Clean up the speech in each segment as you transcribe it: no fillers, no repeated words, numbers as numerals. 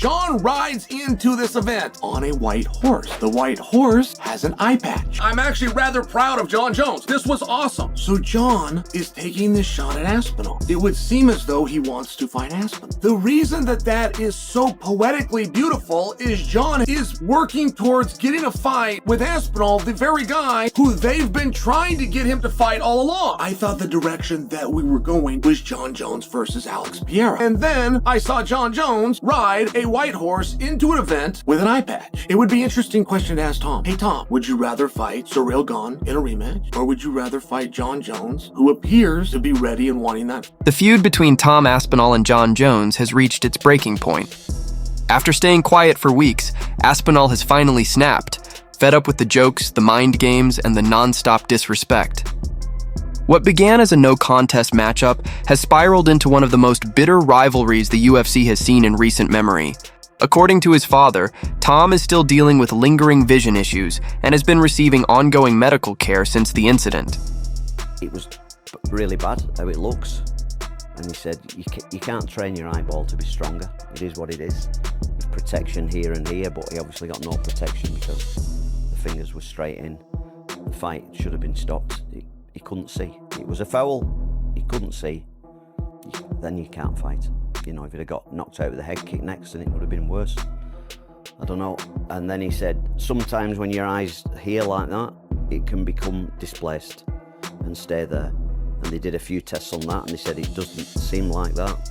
Jon rides into this event on a white horse. The white horse has an eye patch. I'm actually rather proud of Jon Jones. This was awesome. So Jon is taking this shot at Aspinall. It would seem as though he wants to fight Aspinall. The reason that is so poetically beautiful is Jon is working towards getting a fight with Aspinall, the very guy who they've been trying to get him to fight all along. I thought the direction that we were going was Jon Jones versus Alex Pereira. And then I saw Jon Jones ride a white horse into an event with an eye patch. It would be an interesting question to ask Tom. Hey Tom, would you rather fight Ciryl Gane in a rematch, or would you rather fight Jon Jones, who appears to be ready and wanting that? The feud between Tom Aspinall and Jon Jones has reached its breaking point. After staying quiet for weeks, Aspinall has finally snapped, fed up with the jokes, the mind games, and the non-stop disrespect. What began as a no-contest matchup has spiraled into one of the most bitter rivalries the UFC has seen in recent memory. According to his father, Tom is still dealing with lingering vision issues and has been receiving ongoing medical care since the incident. It was really bad how it looks, and he said you can't train your eyeball to be stronger. It is what it is. There's protection here and here, but he obviously got no protection because the fingers were straight in. The fight should have been stopped. He couldn't see. It was a foul. He couldn't see. Then you can't fight. You know, if he'd have got knocked out with a head kick next, then it would have been worse. I don't know. And then he said, sometimes when your eyes here like that, it can become displaced and stay there. And they did a few tests on that, and they said it doesn't seem like that.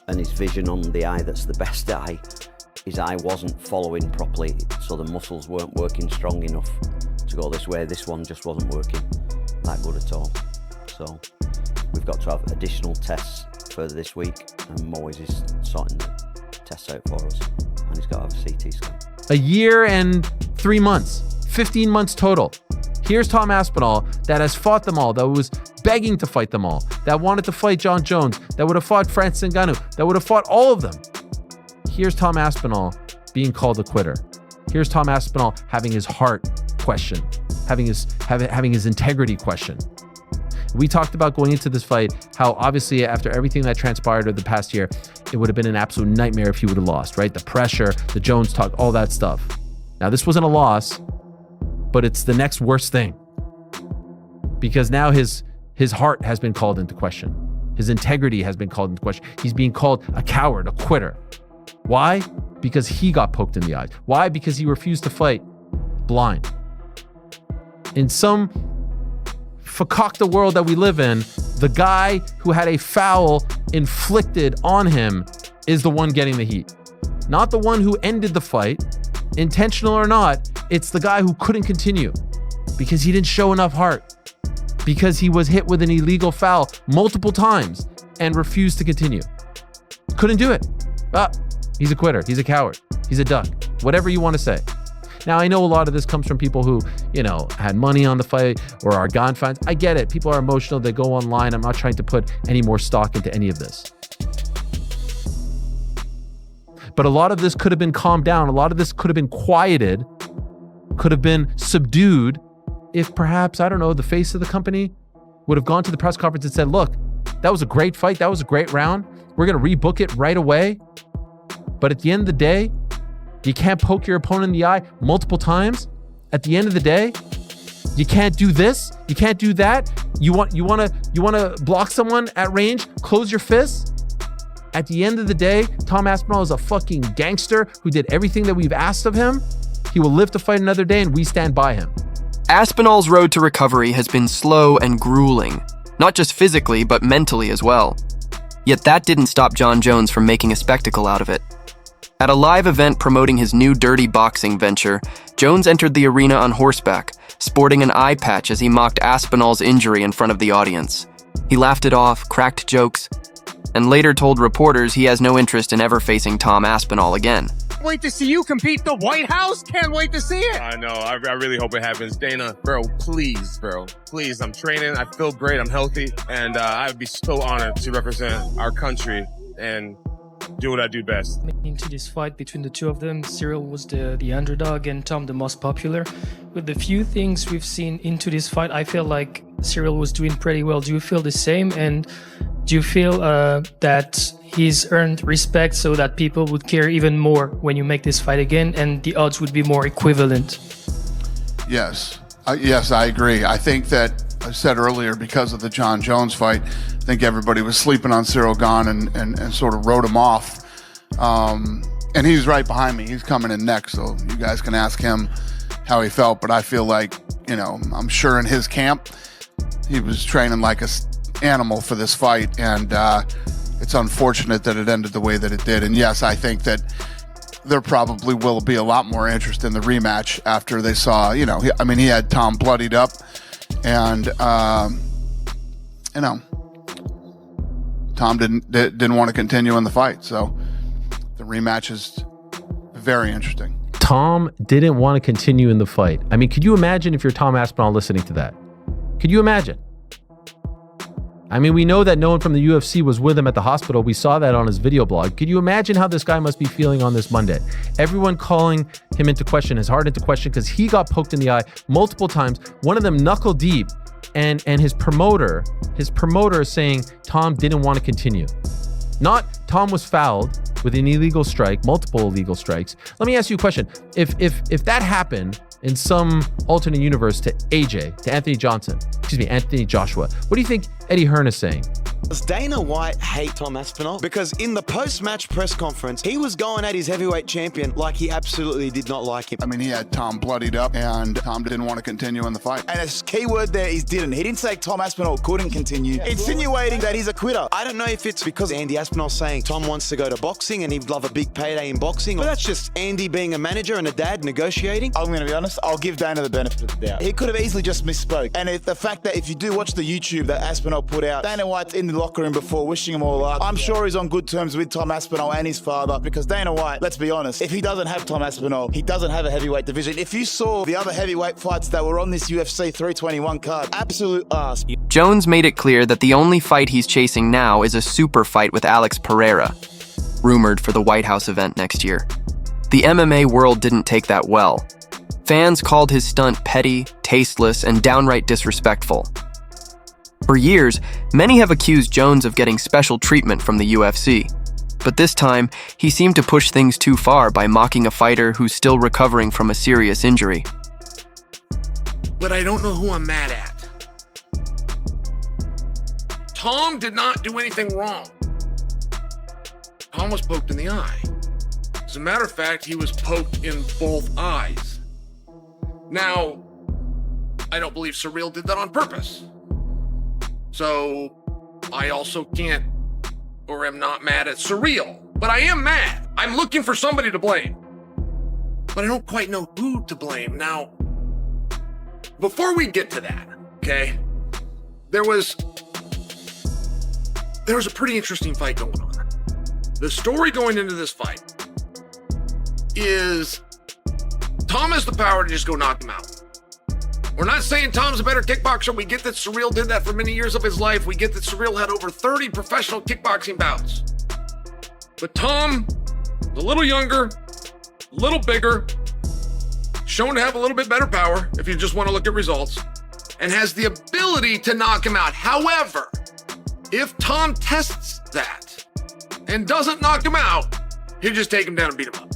And his vision on the eye that's the best eye, his eye wasn't following properly, so the muscles weren't working strong enough to go this way. This one just wasn't working that good at all. So we've got to have additional tests further this week, and Moyes is sorting the tests out for us, and he's got to have a CT scan. A year and 3 months, 15 months total. Here's Tom Aspinall that has fought them all, that was begging to fight them all, that wanted to fight Jon Jones, that would have fought Francis Ngannou, that would have fought all of them. Here's Tom Aspinall being called a quitter. Here's Tom Aspinall having his heart questioned, having his integrity questioned. We talked about going into this fight, how obviously after everything that transpired over the past year, it would have been an absolute nightmare if he would have lost, right? The pressure, the Jones talk, all that stuff. Now, this wasn't a loss, but it's the next worst thing, because now his heart has been called into question. His integrity has been called into question. He's being called a coward, a quitter. Why? Because he got poked in the eyes. Why? Because he refused to fight blind. In some fakakta world that we live in, the guy who had a foul inflicted on him is the one getting the heat. Not the one who ended the fight, intentional or not. It's the guy who couldn't continue because he didn't show enough heart, because he was hit with an illegal foul multiple times and refused to continue. Couldn't do it. He's a quitter. He's a coward. He's a duck. Whatever you want to say. Now, I know a lot of this comes from people who, had money on the fight or are Gane fans. I get it. People are emotional. They go online. I'm not trying to put any more stock into any of this. But a lot of this could have been calmed down. A lot of this could have been quieted, could have been subdued if perhaps, I don't know, the face of the company would have gone to the press conference and said, look, that was a great fight. That was a great round. We're going to rebook it right away. But at the end of the day, you can't poke your opponent in the eye multiple times. At the end of the day, you can't do this. You can't do that. You want to block someone at range, close your fists. At the end of the day, Tom Aspinall is a fucking gangster who did everything that we've asked of him. He will live to fight another day, and we stand by him. Aspinall's road to recovery has been slow and grueling, not just physically, but mentally as well. Yet that didn't stop Jon Jones from making a spectacle out of it. At a live event promoting his new dirty boxing venture, Jones entered the arena on horseback, sporting an eye patch as he mocked Aspinall's injury in front of the audience. He laughed it off, cracked jokes, and later told reporters he has no interest in ever facing Tom Aspinall again. Wait to see you compete the White House. Can't wait to see it. I know. I really hope it happens. Dana, bro, please, bro. Please, I'm training. I feel great. I'm healthy. And I would be so honored to represent our country and do what I do best. Into this fight between the two of them, Ciryl was the underdog and Tom the most popular. With the few things we've seen into this fight, I feel like Ciryl was doing pretty well. Do you feel the same? And do you feel that he's earned respect so that people would care even more when you make this fight again, and the odds would be more equivalent. Yes. Yes, I agree. I think that I said earlier, because of the Jon Jones fight, I think everybody was sleeping on Ciryl Gane and sort of wrote him off. And he's right behind me. He's coming in next, so you guys can ask him how he felt. But I feel like, I'm sure in his camp, he was training like an animal for this fight. And it's unfortunate that it ended the way that it did. And yes, I think that there probably will be a lot more interest in the rematch after they saw, he had Tom bloodied up. And, Tom didn't want to continue in the fight. So the rematch is very interesting. Tom didn't want to continue in the fight. I mean, could you imagine if you're Tom Aspinall listening to that? Could you imagine? I mean, we know that no one from the UFC was with him at the hospital. We saw that on his video blog. Could you imagine how this guy must be feeling on this Monday? Everyone calling him into question, his heart into question, because he got poked in the eye multiple times. One of them knuckle deep, and his promoter is saying Tom didn't want to continue. Not Tom was fouled with an illegal strike, multiple illegal strikes. Let me ask you a question. If that happened in some alternate universe to AJ, to Anthony Joshua, what do you think Eddie Hearn is saying? Does Dana White hate Tom Aspinall? Because in the post-match press conference, he was going at his heavyweight champion like he absolutely did not like him. I mean, he had Tom bloodied up, and Tom didn't want to continue in the fight. And a key word there is didn't. He didn't say Tom Aspinall couldn't continue, insinuating that he's a quitter. I don't know if it's because Andy Aspinall's saying Tom wants to go to boxing and he'd love a big payday in boxing, but that's just Andy being a manager and a dad negotiating. I'm going to be honest, I'll give Dana the benefit of the doubt. He could have easily just misspoke. And the fact that if you do watch the YouTube that Aspinall put out, Dana White's in the locker room before wishing him all luck. I'm sure he's on good terms with Tom Aspinall and his father, because Dana White, let's be honest, if he doesn't have Tom Aspinall, he doesn't have a heavyweight division. If you saw the other heavyweight fights that were on this UFC 321 card, absolute ass. Jones made it clear that the only fight he's chasing now is a super fight with Alex Pereira, rumored for the White House event next year. The MMA world didn't take that well. Fans called his stunt petty, tasteless, and downright disrespectful. For years, many have accused Jones of getting special treatment from the UFC. But this time, he seemed to push things too far by mocking a fighter who's still recovering from a serious injury. But I don't know who I'm mad at. Tom did not do anything wrong. Tom was poked in the eye. As a matter of fact, he was poked in both eyes. Now, I don't believe Ciryl did that on purpose. So, I also can't, or am not mad at Ciryl. But I am mad. I'm looking for somebody to blame. But I don't quite know who to blame. Now, before we get to that, okay, there was a pretty interesting fight going on. The story going into this fight is Tom has the power to just go knock him out. We're not saying Tom's a better kickboxer. We get that Ciryl did that for many years of his life. We get that Ciryl had over 30 professional kickboxing bouts. But Tom, a little younger, a little bigger, shown to have a little bit better power, if you just want to look at results, and has the ability to knock him out. However, if Tom tests that and doesn't knock him out, he'll just take him down and beat him up.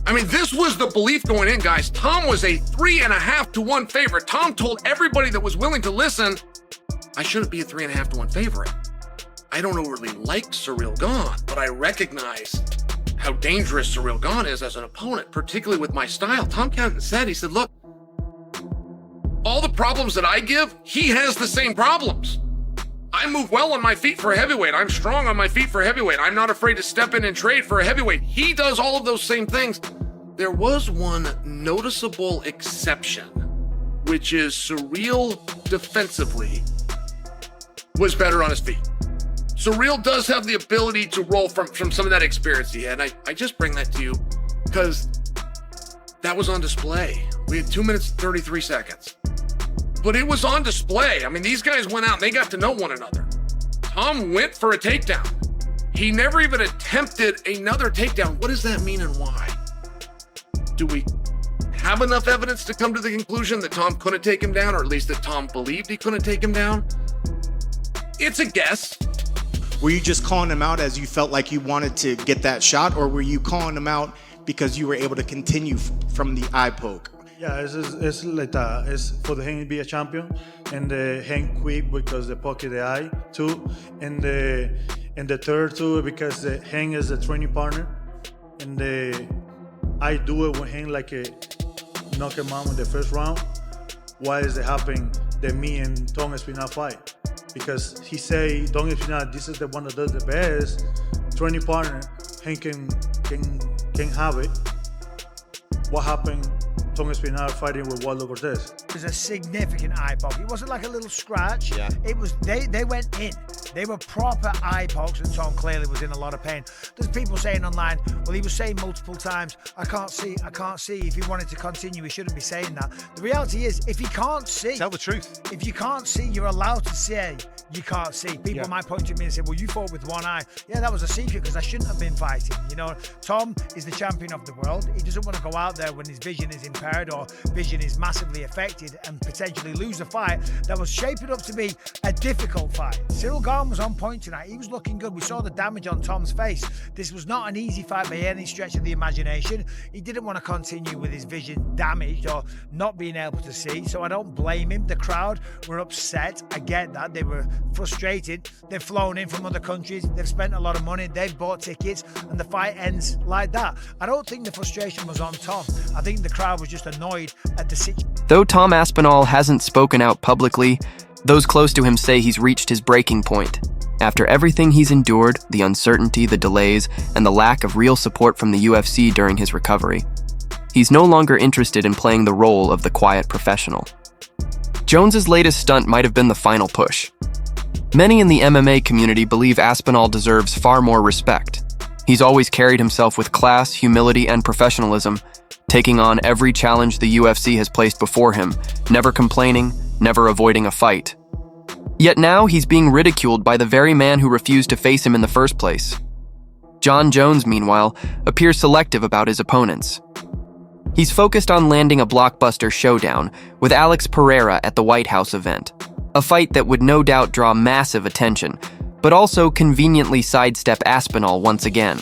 I mean, this was the belief going in, guys. Tom was a 3.5 to 1 favorite. Tom told everybody that was willing to listen, I shouldn't be a 3.5 to 1 favorite. I don't really like Ciryl Gane, but I recognize how dangerous Ciryl Gane is as an opponent, particularly with my style. Tom Canton said, he said, look, all the problems that I give, he has the same problems. I move well on my feet for a heavyweight. I'm strong on my feet for a heavyweight. I'm not afraid to step in and trade for a heavyweight. He does all of those same things. There was one noticeable exception, which is Ciryl defensively was better on his feet. Ciryl does have the ability to roll from some of that experience he had. And I just bring that to you because that was on display. We had 2 minutes and 33 seconds. But it was on display. I mean, these guys went out and they got to know one another. Tom went for a takedown. He never even attempted another takedown. What does that mean and why? Do we have enough evidence to come to the conclusion that Tom couldn't take him down, or at least that Tom believed he couldn't take him down? It's a guess. Were you just calling him out as you felt like you wanted to get that shot, or were you calling him out because you were able to continue from the eye poke? Yeah, it's like that. It's for the Hank to be a champion, and the Hank quick because the pocket the eye too, and the third too because the Hank is a training partner, and I do it with Hank like a knock him out in the first round. Why is it happening that me and Tom Aspinall fight? Because he say Tom Aspinall, this is the one that does the best training partner. Hank can have it. What happened? Tom Aspinall fighting with Waldo Cortez. It was a significant eye poke. It wasn't like a little scratch. Yeah. It was, they went in. They were proper eye pokes, and Tom clearly was in a lot of pain. There's people saying online, well, he was saying multiple times, I can't see. If he wanted to continue, he shouldn't be saying that. The reality is, if he can't see, Tell the truth. if you can't see, you're allowed to say you can't see. People might point to me and say, well, you fought with one eye. Yeah, that was a secret because I shouldn't have been fighting. You know, Tom is the champion of the world. He doesn't want to go out there when his vision is impaired or vision is massively affected and potentially lose a fight that was shaping up to be a difficult fight. Cyril Gane was on point tonight. He was looking good. We saw the damage on Tom's face. This was not an easy fight by any stretch of the imagination. He didn't want to continue with his vision damaged or not being able to see, so I don't blame him. The crowd were upset. I get that. They were frustrated. They've flown in from other countries. They've spent a lot of money. They've bought tickets, and the fight ends like that. I don't think the frustration was on Tom. I think the crowd was just annoyed at the situation. Though Tom Aspinall hasn't spoken out publicly, those close to him say he's reached his breaking point. After everything he's endured, the uncertainty, the delays, and the lack of real support from the UFC during his recovery, he's no longer interested in playing the role of the quiet professional. Jones's latest stunt might have been the final push. Many in the MMA community believe Aspinall deserves far more respect. He's always carried himself with class, humility, and professionalism, taking on every challenge the UFC has placed before him, never complaining, never avoiding a fight. Yet now he's being ridiculed by the very man who refused to face him in the first place. Jon Jones, meanwhile, appears selective about his opponents. He's focused on landing a blockbuster showdown with Alex Pereira at the White House event, a fight that would no doubt draw massive attention, but also conveniently sidestep Aspinall once again.